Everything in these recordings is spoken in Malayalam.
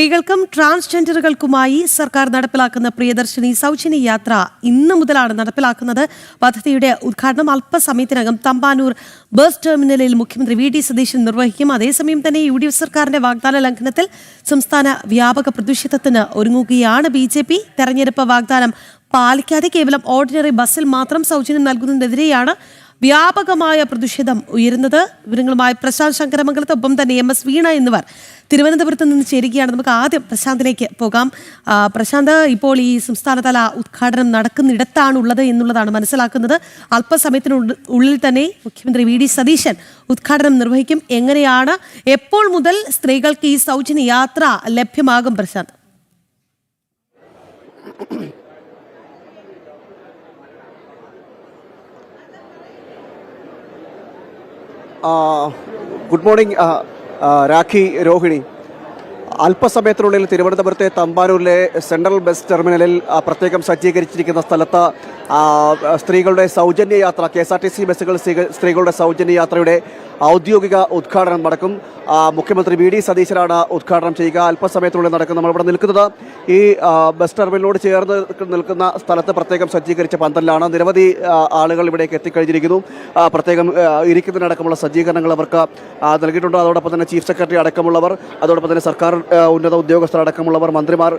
സ്ത്രീകൾക്കും ട്രാൻസ്ജെൻഡറുകൾക്കുമായി സർക്കാർ നടപ്പിലാക്കുന്ന പ്രിയദർശിനി സൗജന്യ യാത്ര ഇന്നു മുതലാണ് നടപ്പിലാക്കുന്നത്. പദ്ധതിയുടെ ഉദ്ഘാടനം അല്പസമയത്തിനകം തമ്പാനൂർ ബസ് ടെർമിനലിൽ മുഖ്യമന്ത്രി വി.ഡി. സതീശൻ നിർവഹിക്കും. അതേസമയം തന്നെ യു.ഡി.എഫ് സർക്കാരിന്റെ വാഗ്ദാന ലംഘനത്തിൽ സംസ്ഥാന വ്യാപക പ്രതിഷേധത്തിന് ഒരുങ്ങുകയാണ് ബി.ജെ.പി. തെരഞ്ഞെടുപ്പ് വാഗ്ദാനം പാലിക്കാതെ കേവലം ഓർഡിനറി ബസ്സിൽ മാത്രം സൗജന്യം നൽകുന്നതിനെതിരെയാണ് വ്യാപകമായ പ്രതിഷേധം ഉയരുന്നത്. വിവരങ്ങളുമായി പ്രശാന്ത് ശങ്കരമംഗലത്തൊപ്പം തന്നെ എം.എസ്. വീണ എന്നിവർ തിരുവനന്തപുരത്ത് നിന്ന് ചേരുകയാണ്. നമുക്ക് ആദ്യം പ്രശാന്തിലേക്ക് പോകാം. പ്രശാന്ത്, ഇപ്പോൾ ഈ സംസ്ഥാനതല ഉദ്ഘാടനം നടക്കുന്നിടത്താണുള്ളത് എന്നുള്ളതാണ് മനസ്സിലാക്കുന്നത്. അല്പസമയത്തിനുള്ളിൽ തന്നെ മുഖ്യമന്ത്രി വി.ഡി. സതീശൻ ഉദ്ഘാടനം നിർവഹിക്കും. എങ്ങനെയാണ്, എപ്പോൾ മുതൽ സ്ത്രീകൾക്ക് ഈ സൗജന്യ യാത്ര ലഭ്യമാകും പ്രശാന്ത്? Good morning Rakhi, Rohini. അല്പസമയത്തിനുള്ളിൽ തിരുവനന്തപുരത്തെ തമ്പാനൂരിലെ സെൻട്രൽ ബസ് ടെർമിനലിൽ പ്രത്യേകം സജ്ജീകരിച്ചിരിക്കുന്ന സ്ഥലത്ത് സ്ത്രീകളുടെ സൗജന്യ യാത്ര, KSRTC ബസ്സുകൾ സ്ത്രീകളുടെ സൗജന്യ യാത്രയുടെ ഔദ്യോഗിക ഉദ്ഘാടനം നടക്കും. മുഖ്യമന്ത്രി വി.ഡി. സതീശനാണ് ഉദ്ഘാടനം ചെയ്യുക. അല്പസമയത്തിനുള്ളിൽ നടക്കും. നമ്മളിവിടെ നിൽക്കുന്നത് ഈ ബസ് ടെർമിനലിനോട് ചേർന്ന് നിൽക്കുന്ന സ്ഥലത്ത് പ്രത്യേകം സജ്ജീകരിച്ച പന്തലിലാണ്. നിരവധി ആളുകൾ ഇവിടേക്ക് എത്തിക്കഴിഞ്ഞിരിക്കുന്നു. പ്രത്യേകം ഇരിക്കുന്നതിനടക്കമുള്ള സജ്ജീകരണങ്ങൾ അവർക്ക് നൽകിയിട്ടുണ്ട്. അതോടൊപ്പം തന്നെ ചീഫ് സെക്രട്ടറി അടക്കമുള്ളവർ, അതോടൊപ്പം തന്നെ സർക്കാർ ഉന്നത ഉദ്യോഗസ്ഥരടക്കമുള്ളവർ, മന്ത്രിമാർ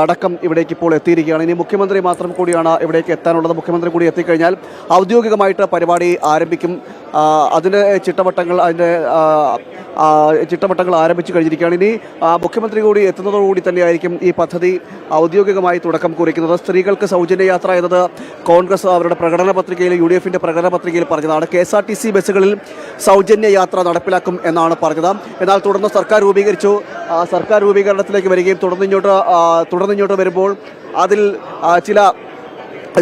അടക്കം ഇവിടേക്ക് ഇപ്പോൾ എത്തിയിരിക്കുകയാണ്. ഇനി മുഖ്യമന്ത്രി മാത്രം കൂടിയാണ് ഇവിടേക്ക് എത്താനുള്ളത്. മുഖ്യമന്ത്രി കൂടി എത്തിക്കഴിഞ്ഞാൽ ഔദ്യോഗികമായിട്ട് പരിപാടി ആരംഭിക്കും. അതിൻ്റെ ചിട്ടവട്ടങ്ങൾ ആരംഭിച്ചു കഴിഞ്ഞിരിക്കുകയാണ്. ഇനി മുഖ്യമന്ത്രി കൂടി എത്തുന്നതോടുകൂടി തന്നെയായിരിക്കും ഈ പദ്ധതി ഔദ്യോഗികമായി തുടക്കം കുറിക്കുന്നത്. സ്ത്രീകൾക്ക് സൗജന്യ യാത്ര എന്നത് കോൺഗ്രസ് അവരുടെ പ്രകടന പത്രികയിൽ, UDF-ന്റെ പ്രകടന പത്രികയിൽ പറഞ്ഞതാണ്. KSRTC ബസ്സുകളിൽ സൗജന്യ യാത്ര നടപ്പിലാക്കും എന്നാണ് പറഞ്ഞത്. എന്നാൽ തുടർന്ന് സർക്കാർ രൂപീകരിച്ചു. സർക്കാർ രൂപീകരണത്തിലേക്ക് വരികയും തുടർന്നിങ്ങോട്ട് വരുമ്പോൾ അതിൽ ചില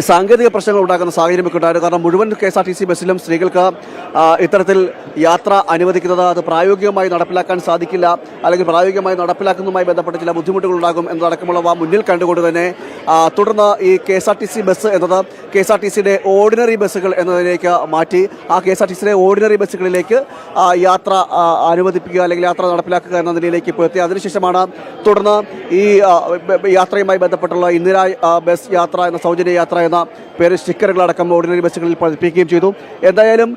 സാങ്കേതിക പ്രശ്നങ്ങൾ ഉണ്ടാക്കുന്ന സാഹചര്യമൊക്കെ ഉണ്ടായിരുന്നു. കാരണം മുഴുവൻ KSRTC ബസ്സിലും സ്ത്രീകൾക്ക് ഇത്തരത്തിൽ യാത്ര അനുവദിക്കുന്നത് അത് പ്രായോഗികമായി നടപ്പിലാക്കാൻ സാധിക്കില്ല, അല്ലെങ്കിൽ പ്രായോഗികമായി നടപ്പിലാക്കുന്നതുമായി ബന്ധപ്പെട്ട ചില ബുദ്ധിമുട്ടുകൾ ഉണ്ടാകും എന്നതടക്കമുള്ളവ മുന്നിൽ കണ്ടുകൊണ്ട് തന്നെ തുടർന്ന് ഈ KSRTC ബസ് എന്നത് KSRTCയുടെ ഓർഡിനറി ബസ്സുകൾ എന്നതിലേക്ക് മാറ്റി. ആ KSRTCയുടെ ഓർഡിനറി ബസ്സുകളിലേക്ക് യാത്ര അനുവദിപ്പിക്കുക, അല്ലെങ്കിൽ യാത്ര നടപ്പിലാക്കുക എന്ന നിലയിലേക്ക് ഇപ്പോൾ എത്തി. അതിനുശേഷമാണ് തുടർന്ന് ഈ യാത്രയുമായി ബന്ധപ്പെട്ടുള്ള ഇന്ദിരാ ബസ് യാത്ര എന്ന സൗജന്യ യാത്ര എന്ന പേര് സ്റ്റിക്കറുകളടക്കം ഓർഡിനറി ബസ്സുകളിൽ പതിപ്പിക്കുകയും ചെയ്തു. എന്തായാലും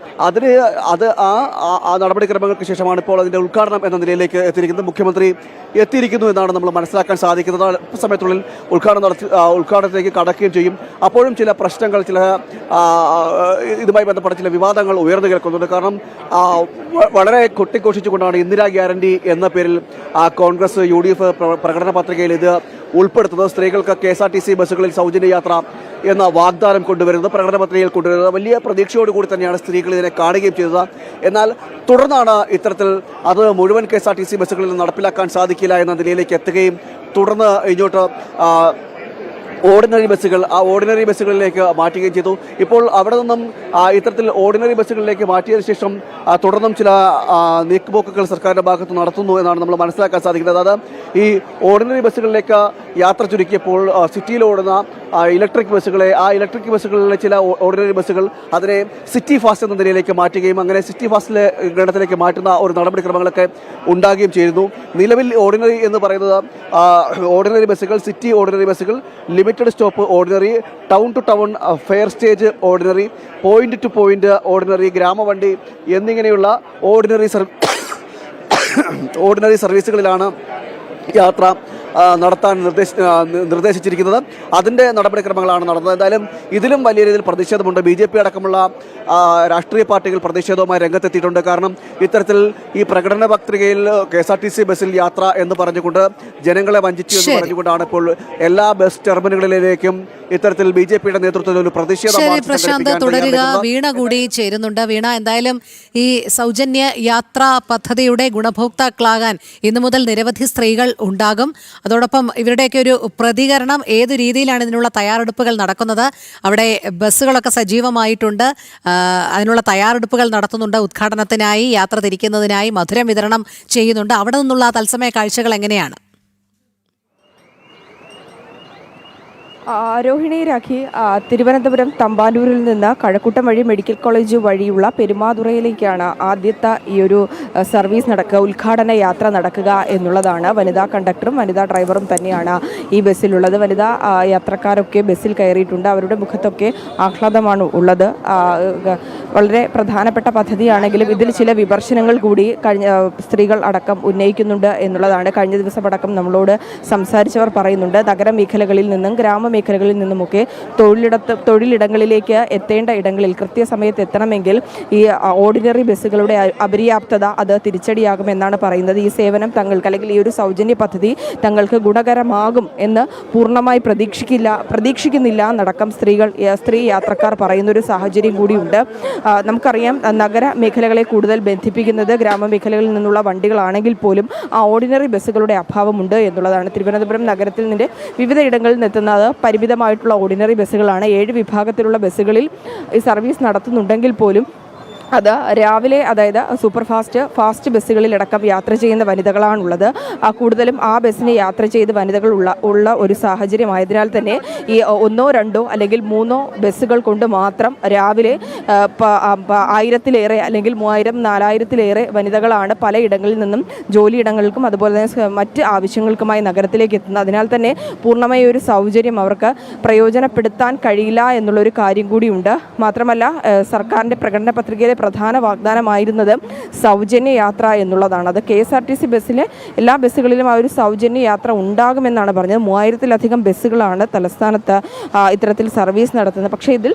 ആ നടപടിക്രമങ്ങൾക്ക് ശേഷമാണ് ഇപ്പോൾ അതിൻ്റെ ഉദ്ഘാടനം എന്ന നിലയിലേക്ക് എത്തിയിരിക്കുന്നത്. മുഖ്യമന്ത്രി എത്തിയിരിക്കുന്നു എന്നാണ് നമ്മൾ മനസ്സിലാക്കാൻ സാധിക്കുന്നത്. അല്പസമയത്തുള്ളിൽ ഉദ്ഘാടനത്തിലേക്ക് കടക്കുകയും ചെയ്യും. അപ്പോഴും ചില പ്രശ്നങ്ങൾ, ഇതുമായി ബന്ധപ്പെട്ട ചില വിവാദങ്ങൾ ഉയർന്നു കേൾക്കുന്നുണ്ട്. കാരണം വളരെ കൊട്ടിഘോഷിച്ചുകൊണ്ടാണ് ഇന്ദിരാ ഗ്യാരണ്ടി എന്ന പേരിൽ കോൺഗ്രസ് UDF പ്രകടന പത്രികയിൽ ഇത് ഉൾപ്പെടുത്തുന്നത്. സ്ത്രീകൾക്ക് KSRTC ബസ്സുകളിൽ സൗജന്യ യാത്ര എന്ന വാഗ്ദാനം കൊണ്ടുവരുന്നത്, പ്രകടന പത്രികയിൽ കൊണ്ടുവരുന്നത്. വലിയ പ്രതീക്ഷയോടുകൂടി തന്നെയാണ് സ്ത്രീകൾ ഇതിനെ കാണുകയും ചെയ്തത്. എന്നാൽ തുടർന്നാണ് ഇത്തരത്തിൽ അത് മുഴുവൻ KSRTC ബസ്സുകളിൽ നടപ്പിലാക്കാൻ സാധിക്കില്ല എന്ന നിലയിലേക്ക് എത്തുകയും തുടർന്ന് ഇങ്ങോട്ട് ഓർഡിനറി ബസ്സുകളിലേക്ക് മാറ്റുകയും ചെയ്തു. ഇപ്പോൾ അവിടെ നിന്നും ഇത്തരത്തിൽ ഓർഡിനറി ബസ്സുകളിലേക്ക് മാറ്റിയതിനു ശേഷം തുടർന്നും ചില നീക്കുപോക്കുകൾ സർക്കാരിൻ്റെ ഭാഗത്ത് നടത്തുന്നു എന്നാണ് നമ്മൾ മനസ്സിലാക്കാൻ സാധിക്കുന്നത്. അത് ഈ ഓർഡിനറി ബസ്സുകളിലേക്ക് യാത്ര ചുരുക്കിയപ്പോൾ സിറ്റിയിൽ ഓടുന്ന ഇലക്ട്രിക് ബസ്സുകളിലെ ചില ഓർഡിനറി ബസ്സുകൾ അതിനെ സിറ്റി ഫാസ്റ്റ് എന്ന നിലയിലേക്ക് മാറ്റുകയും അങ്ങനെ സിറ്റി ഫാസ്റ്റിലെ ഗണത്തിലേക്ക് മാറ്റുന്ന ഒരു നടപടിക്രമങ്ങളൊക്കെ ഉണ്ടാകുകയും ചെയ്യുന്നു. നിലവിൽ ഓർഡിനറി എന്ന് പറയുന്നത് ഓർഡിനറി ബസ്സുകൾ, സിറ്റി ഓർഡിനറി ബസ്സുകൾ, limited stop ordinary, town to town fare stage ordinary, point to point ordinary, ഗ്രാമവണ്ടി എന്നിങ്ങനെയുള്ള ഓർഡിനറി സർവീസുകളിലാണ് യാത്ര നടത്താൻ നിർദ്ദേശിച്ചിരിക്കുന്നത്. അതിൻ്റെ നടപടിക്രമങ്ങളാണ് നടന്നത്. എന്തായാലും ഇതിലും വലിയ രീതിയിൽ പ്രതിഷേധമുണ്ട്. BJP അടക്കമുള്ള രാഷ്ട്രീയ പാർട്ടികൾ പ്രതിഷേധവുമായി രംഗത്തെത്തിയിട്ടുണ്ട്. കാരണം ഇത്തരത്തിൽ ഈ പ്രകടന പത്രികയിൽ KSRTC ബസ്സിൽ യാത്ര എന്ന് പറഞ്ഞുകൊണ്ട് ജനങ്ങളെ വഞ്ചിച്ചു എന്ന് പറഞ്ഞുകൊണ്ടാണ് ഇപ്പോൾ എല്ലാ ബസ് ടെർമിനലുകളിലേക്കും ഇത്തരത്തിൽ BJPയുടെ നേതൃത്വത്തിൽ ഒരു പ്രതിഷേധം. തുടരുക. വീണ കൂടി ചേരുന്നുണ്ട്. വീണ, എന്തായാലും ഈ സൗജന്യ യാത്രാ പദ്ധതിയുടെ ഗുണഭോക്താക്കളാകാൻ ഇന്നു മുതൽ നിരവധി സ്ത്രീകൾ ഉണ്ടാകും. അതോടൊപ്പം ഇവരുടെയൊക്കെ ഒരു പ്രതികരണം, ഏത് രീതിയിലാണ് ഇതിനുള്ള തയ്യാറെടുപ്പുകൾ നടക്കുന്നത്? അവിടെ ബസ്സുകളൊക്കെ സജീവമായിട്ടുണ്ട്, അതിനുള്ള തയ്യാറെടുപ്പുകൾ നടത്തുന്നുണ്ട്. ഉദ്ഘാടനത്തിനായി, യാത്ര തിരിക്കുന്നതിനായി മധുരം വിതരണം ചെയ്യുന്നുണ്ട്. അവിടെ നിന്നുള്ള തത്സമയ കാഴ്ചകൾ എങ്ങനെയാണ്? രോഹിണി രാഖി, തിരുവനന്തപുരം തമ്പാനൂരിൽ നിന്ന് കഴക്കൂട്ടം വഴി മെഡിക്കൽ കോളേജ് വഴിയുള്ള പെരുമാതുറയിലേക്കാണ് ആദ്യത്തെ ഈ ഒരു സർവീസ് ഉദ്ഘാടന യാത്ര നടക്കുക എന്നുള്ളതാണ്. വനിതാ കണ്ടക്ടറും വനിതാ ഡ്രൈവറും തന്നെയാണ് ഈ ബസ്സിലുള്ളത്. വനിതാ യാത്രക്കാരൊക്കെ ബസ്സിൽ കയറിയിട്ടുണ്ട്. അവരുടെ മുഖത്തൊക്കെ ആഹ്ലാദമാണ് ഉള്ളത്. വളരെ പ്രധാനപ്പെട്ട പദ്ധതിയാണെങ്കിലും ഇതിൽ ചില വിമർശനങ്ങൾ കൂടി സ്ത്രീകൾ അടക്കം ഉന്നയിക്കുന്നുണ്ട് എന്നുള്ളതാണ്. കഴിഞ്ഞ ദിവസം നമ്മളോട് സംസാരിച്ചവർ പറയുന്നുണ്ട്. നഗരമേഖലകളിൽ നിന്നും ഗ്രാമമേഖലകളിൽ നിന്നുമൊക്കെ തൊഴിലിടങ്ങളിലേക്ക് എത്തേണ്ട ഇടങ്ങളിൽ കൃത്യസമയത്ത് എത്തണമെങ്കിൽ ഈ ഓർഡിനറി ബസ്സുകളുടെ അപര്യാപ്തത അത് തിരിച്ചടിയാകുമെന്നാണ് പറയുന്നത്. ഈ സേവനം തങ്ങൾക്ക് അല്ലെങ്കിൽ ഈ ഒരു സൗജന്യ പദ്ധതി തങ്ങൾക്ക് ഗുണകരമാകും എന്ന് പൂർണ്ണമായി പ്രതീക്ഷിക്കുന്നില്ല എന്നടക്കം സ്ത്രീ യാത്രക്കാർ പറയുന്നൊരു സാഹചര്യം കൂടിയുണ്ട്. നമുക്കറിയാം, നഗര മേഖലകളെ കൂടുതൽ ബന്ധിപ്പിക്കുന്നത് ഗ്രാമമേഖലകളിൽ നിന്നുള്ള വണ്ടികളാണെങ്കിൽ പോലും ആ ഓർഡിനറി ബസ്സുകളുടെ അഭാവമുണ്ട് എന്നുള്ളതാണ്. തിരുവനന്തപുരം നഗരത്തിൽ നിന്ന് വിവിധ ഇടങ്ങളിൽ നിന്നെത്തുന്നത് പരിമിതമായിട്ടുള്ള ഓർഡിനറി ബസ്സുകളാണ്. 7 വിഭാഗത്തിലുള്ള ബസ്സുകളിൽ ഈ സർവീസ് നടത്തുന്നുണ്ടെങ്കിൽ പോലും അത് രാവിലെ, അതായത് സൂപ്പർ ഫാസ്റ്റ് ബസ്സുകളിലടക്കം യാത്ര ചെയ്യുന്ന വനിതകളാണുള്ളത്. കൂടുതലും ആ ബസ്സിന് യാത്ര ചെയ്ത് വനിതകൾ ഉള്ള ഒരു സാഹചര്യമായതിനാൽ തന്നെ ഈ 1, 2 അല്ലെങ്കിൽ 3 ബസ്സുകൾ കൊണ്ട് മാത്രം രാവിലെ 1000-ലേറെ അല്ലെങ്കിൽ 3000, 4000-ലേറെ വനിതകളാണ് പലയിടങ്ങളിൽ നിന്നും ജോലിയിടങ്ങൾക്കും അതുപോലെ തന്നെ മറ്റ് ആവശ്യങ്ങൾക്കുമായി നഗരത്തിലേക്ക് എത്തുന്നത്. അതിനാൽ തന്നെ പൂർണ്ണമായ ഒരു സൗകര്യം അവർക്ക് പ്രയോജനപ്പെടുത്താൻ കഴിയില്ല എന്നുള്ളൊരു കാര്യം കൂടിയുണ്ട്. മാത്രമല്ല, സർക്കാരിൻ്റെ പ്രകടന പത്രികയിലെ പ്രധാന വാഗ്ദാനമായിരുന്നത് സൗജന്യ യാത്ര എന്നുള്ളതാണ്. അത് KSRTC ബസ്സിലെ എല്ലാ ബസ്സുകളിലും ആ ഒരു സൗജന്യ യാത്ര ഉണ്ടാകുമെന്നാണ് പറഞ്ഞത്. 3000-ലധികം ബസ്സുകളാണ് തലസ്ഥാനത്ത് ഇത്തരത്തിൽ സർവീസ് നടത്തുന്നത്. പക്ഷേ ഇതിൽ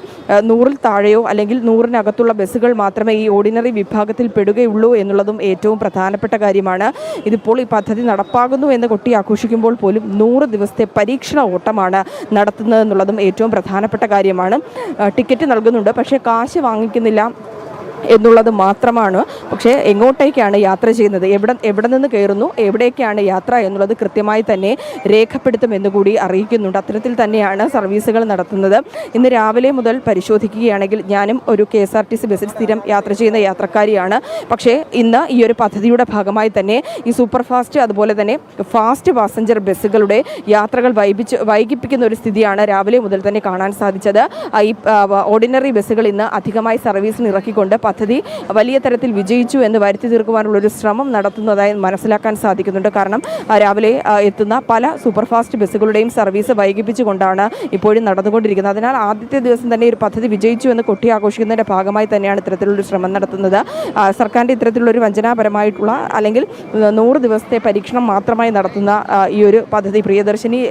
100-ൽ താഴെയോ അല്ലെങ്കിൽ 100-നകത്തുള്ള ബസ്സുകൾ മാത്രമേ ഈ ഓർഡിനറി വിഭാഗത്തിൽ പെടുകയുള്ളൂ എന്നുള്ളതും ഏറ്റവും പ്രധാനപ്പെട്ട കാര്യമാണ്. ഇതിപ്പോൾ ഈ പദ്ധതി നടപ്പാകുന്നു എന്ന് കൊട്ടി ആഘോഷിക്കുമ്പോൾ പോലും 100 ദിവസത്തെ പരീക്ഷണ ഓട്ടമാണ് നടത്തുന്നതെന്നുള്ളതും ഏറ്റവും പ്രധാനപ്പെട്ട കാര്യമാണ്. ടിക്കറ്റ് നൽകുന്നുണ്ട്, പക്ഷേ കാശ് വാങ്ങിക്കുന്നില്ല എന്നുള്ളത് മാത്രമാണ്. പക്ഷേ എങ്ങോട്ടേക്കാണ് യാത്ര ചെയ്യുന്നത്, എവിടെ നിന്ന് കയറുന്നു, എവിടേക്കാണ് യാത്ര എന്നുള്ളത് കൃത്യമായി തന്നെ രേഖപ്പെടുത്തുമെന്ന് കൂടി അറിയിക്കുന്നുണ്ട്. അത്തരത്തിൽ തന്നെയാണ് സർവീസുകൾ നടത്തുന്നത്. ഇന്ന് രാവിലെ മുതൽ പരിശോധിക്കുകയാണെങ്കിൽ ഞാനും ഒരു KSRTC ബസ്സിൽ സ്ഥിരം യാത്ര ചെയ്യുന്ന യാത്രക്കാരിയാണ്. പക്ഷേ ഇന്ന് ഈ ഒരു പദ്ധതിയുടെ ഭാഗമായി തന്നെ ഈ സൂപ്പർ ഫാസ്റ്റ് അതുപോലെ തന്നെ ഫാസ്റ്റ് പാസഞ്ചർ ബസ്സുകളുടെ യാത്രകൾ വൈകിപ്പിക്കുന്ന ഒരു സ്ഥിതിയാണ് രാവിലെ മുതൽ തന്നെ കാണാൻ സാധിച്ചത്. ഈ ഓർഡിനറി ബസ്സുകൾ ഇന്ന് അധികമായി സർവീസിന് ഇറക്കിക്കൊണ്ട് പദ്ധതി വലിയ തരത്തിൽ വിജയിച്ചു എന്ന് വരുത്തി തീർക്കുവാനുള്ളൊരു ശ്രമം നടത്തുന്നതായി മനസ്സിലാക്കാൻ സാധിക്കുന്നുണ്ട്. കാരണം രാവിലെ എത്തുന്ന പല സൂപ്പർ ഫാസ്റ്റ് ബസ്സുകളുടെയും സർവീസ് വൈകിപ്പിച്ചുകൊണ്ടാണ് ഇപ്പോഴും നടന്നുകൊണ്ടിരിക്കുന്നത്. അതിനാൽ ആദ്യത്തെ ദിവസം തന്നെ ഒരു പദ്ധതി വിജയിച്ചു എന്ന് കൊട്ടി ആഘോഷിക്കുന്നതിൻ്റെ ഭാഗമായി തന്നെയാണ് ഇത്തരത്തിലുള്ളൊരു ശ്രമം നടത്തുന്നത്. സർക്കാരിൻ്റെ ഇത്തരത്തിലുള്ളൊരു വഞ്ചനാപരമായിട്ടുള്ള അല്ലെങ്കിൽ 100 ദിവസത്തെ പരീക്ഷണം മാത്രമായി നടത്തുന്ന ഈ ഒരു പദ്ധതി, പ്രിയദർശിനി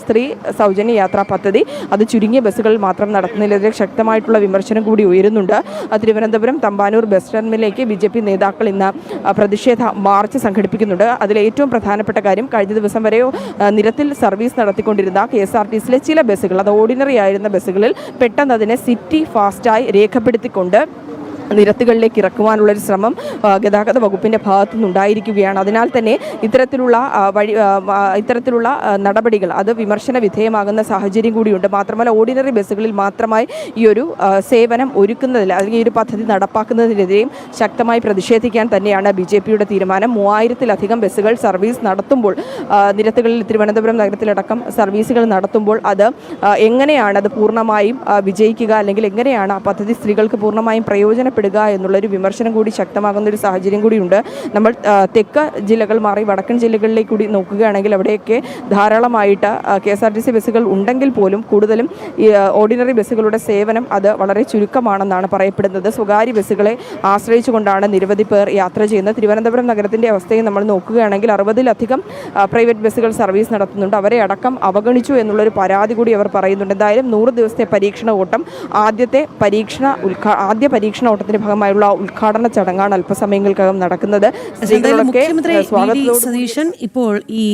സ്ത്രീ സൗജന്യ യാത്രാ പദ്ധതി, അത് ചുരുങ്ങിയ ബസ്സുകളിൽ മാത്രം നടത്തുന്നതിനെതിരെ ശക്തമായിട്ടുള്ള വിമർശനം കൂടി ഉയരുന്നുണ്ട്. തിരുവനന്തപുരം തമ്പാനൂർ ബസ് ടെർമിനലിലേക്ക് BJP നേതാക്കൾ ഇന്ന് പ്രതിഷേധ മാർച്ച് സംഘടിപ്പിക്കുന്നുണ്ട്. അതിൽ ഏറ്റവും പ്രധാനപ്പെട്ട കാര്യം, കഴിഞ്ഞ ദിവസം വരെ നിരത്തിൽ സർവീസ് നടത്തിക്കൊണ്ടിരുന്ന KSRTCയിലെ ചില ബസ്സുകൾ, അത് ഓർഡിനറി ആയിരുന്ന ബസ്സുകളിൽ പെട്ടെന്ന് അതിനെ സിറ്റി ഫാസ്റ്റായി രേഖപ്പെടുത്തിക്കൊണ്ട് നിരത്തുകളിലേക്ക് ഇറക്കുവാനുള്ളൊരു ശ്രമം ഗതാഗത വകുപ്പിൻ്റെ ഭാഗത്തു നിന്നുണ്ടായിരിക്കുകയാണ്. അതിനാൽ തന്നെ ഇത്തരത്തിലുള്ള നടപടികൾ അത് വിമർശന വിധേയമാകുന്ന സാഹചര്യം കൂടിയുണ്ട്. മാത്രമല്ല, ഓർഡിനറി ബസ്സുകളിൽ മാത്രമായി ഈ ഒരു സേവനം ഒരുക്കുന്നതിൽ അല്ലെങ്കിൽ ഈ ഒരു പദ്ധതി നടപ്പാക്കുന്നതിനെതിരെയും ശക്തമായി പ്രതിഷേധിക്കാൻ തന്നെയാണ് BJPയുടെ തീരുമാനം. 3000-ലധികം ബസ്സുകൾ സർവീസ് നടത്തുമ്പോൾ, നിരത്തുകളിൽ തിരുവനന്തപുരം നഗരത്തിലടക്കം സർവീസുകൾ നടത്തുമ്പോൾ അത് എങ്ങനെയാണ് അത് പൂർണ്ണമായും വിജയിക്കുക, അല്ലെങ്കിൽ എങ്ങനെയാണ് ആ പദ്ധതി സ്ത്രീകൾക്ക് പൂർണ്ണമായും പ്രയോജനപ്പെടുക എന്നുള്ളൊരു വിമർശനം കൂടി ശക്തമാകുന്ന ഒരു സാഹചര്യം കൂടിയുണ്ട്. നമ്മൾ തെക്ക് ജില്ലകൾ മാറി വടക്കൻ ജില്ലകളിലേക്ക് കൂടി നോക്കുകയാണെങ്കിൽ അവിടെയൊക്കെ ധാരാളമായിട്ട് KSRTC ബസ്സുകൾ ഉണ്ടെങ്കിൽ പോലും കൂടുതലും ഈ ഓർഡിനറി ബസ്സുകളുടെ സേവനം അത് വളരെ ചുരുക്കമാണെന്നാണ് പറയപ്പെടുന്നത്. സ്വകാര്യ ബസ്സുകളെ ആശ്രയിച്ചുകൊണ്ടാണ് നിരവധി പേർ യാത്ര ചെയ്യുന്നത്. തിരുവനന്തപുരം നഗരത്തിൻ്റെ അവസ്ഥയും നമ്മൾ നോക്കുകയാണെങ്കിൽ 60-ലധികം പ്രൈവറ്റ് ബസ്സുകൾ സർവീസ് നടത്തുന്നുണ്ട്. അവരെ അടക്കം അവഗണിച്ചു എന്നുള്ളൊരു പരാതി കൂടി അവർ പറയുന്നുണ്ട്. എന്തായാലും 100 ദിവസത്തെ പരീക്ഷണ ഓട്ടം, ആദ്യ പരീക്ഷണ ഓട്ടത്തിന്റെ ഭാഗമായുള്ള ഉദ്ഘാടന ചടങ്ങാണ് അല്പസമയങ്ങൾക്കകം നടക്കുന്നത്. മുഖ്യമന്ത്രി സതീശൻ ഇപ്പോൾ ഈ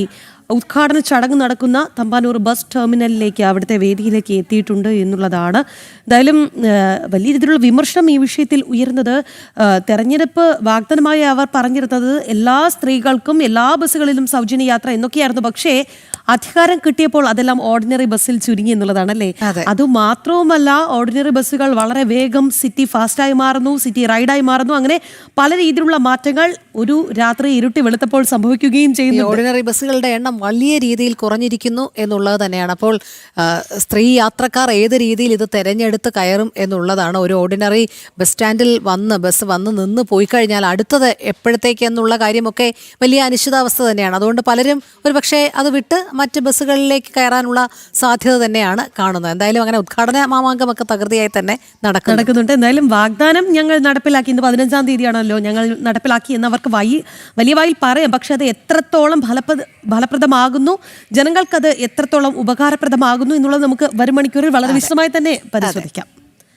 ഉദ്ഘാടന ചടങ്ങ് നടക്കുന്ന തമ്പാനൂർ ബസ് ടെർമിനലിലേക്ക്, അവിടുത്തെ വേദിയിലേക്ക് എത്തിയിട്ടുണ്ട് എന്നുള്ളതാണ്. എന്തായാലും വലിയ രീതിയിലുള്ള വിമർശനം ഈ വിഷയത്തിൽ ഉയർന്നത്, തെരഞ്ഞെടുപ്പ് വാഗ്ദാനമായി അവർ പറഞ്ഞിരുന്നത് എല്ലാ സ്ത്രീകൾക്കും എല്ലാ ബസ്സുകളിലും സൗജന്യ യാത്ര എന്നൊക്കെയായിരുന്നു. പക്ഷേ അധികാരം കിട്ടിയപ്പോൾ അതെല്ലാം ഓർഡിനറി ബസ്സിൽ ചുരുങ്ങി എന്നുള്ളതാണല്ലേ. അതെ. അതുമാത്രവുമല്ല, ഓർഡിനറി ബസ്സുകൾ വളരെ വേഗം സിറ്റി ഫാസ്റ്റായി മാറുന്നു, സിറ്റി റൈഡായി മാറുന്നു. അങ്ങനെ പല രീതിയിലുള്ള മാറ്റങ്ങൾ ഒരു രാത്രി ഇരുട്ടി വെളുത്തപ്പോൾ സംഭവിക്കുകയും ഈ ചെയ്യുന്നു. ഓർഡിനറി ബസ്സുകളുടെ എണ്ണം വലിയ രീതിയിൽ കുറഞ്ഞിരിക്കുന്നു എന്നുള്ളത് തന്നെയാണ്. അപ്പോൾ സ്ത്രീ യാത്രക്കാർ ഏത് രീതിയിൽ ഇത് തെരഞ്ഞെടുത്ത് കയറും എന്നുള്ളതാണ്. ഒരു ഓർഡിനറി ബസ് സ്റ്റാൻഡിൽ ബസ് വന്ന് നിന്ന് പോയി കഴിഞ്ഞാൽ അടുത്തത് എപ്പോഴത്തേക്ക് എന്നുള്ള കാര്യമൊക്കെ വലിയ അനിശ്ചിതാവസ്ഥ തന്നെയാണ്. അതുകൊണ്ട് പലരും ഒരു പക്ഷേ അത് വിട്ട് മറ്റ് ബസ്സുകളിലേക്ക് കയറാനുള്ള സാധ്യത തന്നെയാണ് കാണുന്നത്. എന്തായാലും അങ്ങനെ ഉദ്ഘാടന മാമാങ്കമൊക്കെ തകൃതിയായി തന്നെ നടക്കുന്നുണ്ട്. എന്തായാലും വാഗ്ദാനം ഞങ്ങൾ നടപ്പിലാക്കി, ഇന്ന് 15-ാം തീയതിയാണല്ലോ ഞങ്ങൾ നടപ്പിലാക്കി എന്നവർക്ക് വലിയ വായിൽ പറയാം. പക്ഷെ അത് എത്രത്തോളം ഫലപ്രദമാകുന്നു, ജനങ്ങൾക്കത് എത്രത്തോളം ഉപകാരപ്രദമാകുന്നു എന്നുള്ളത് നമുക്ക് വരും മണിക്കൂറിൽ വളരെ വിശദമായി തന്നെ പരിശോധിക്കാം.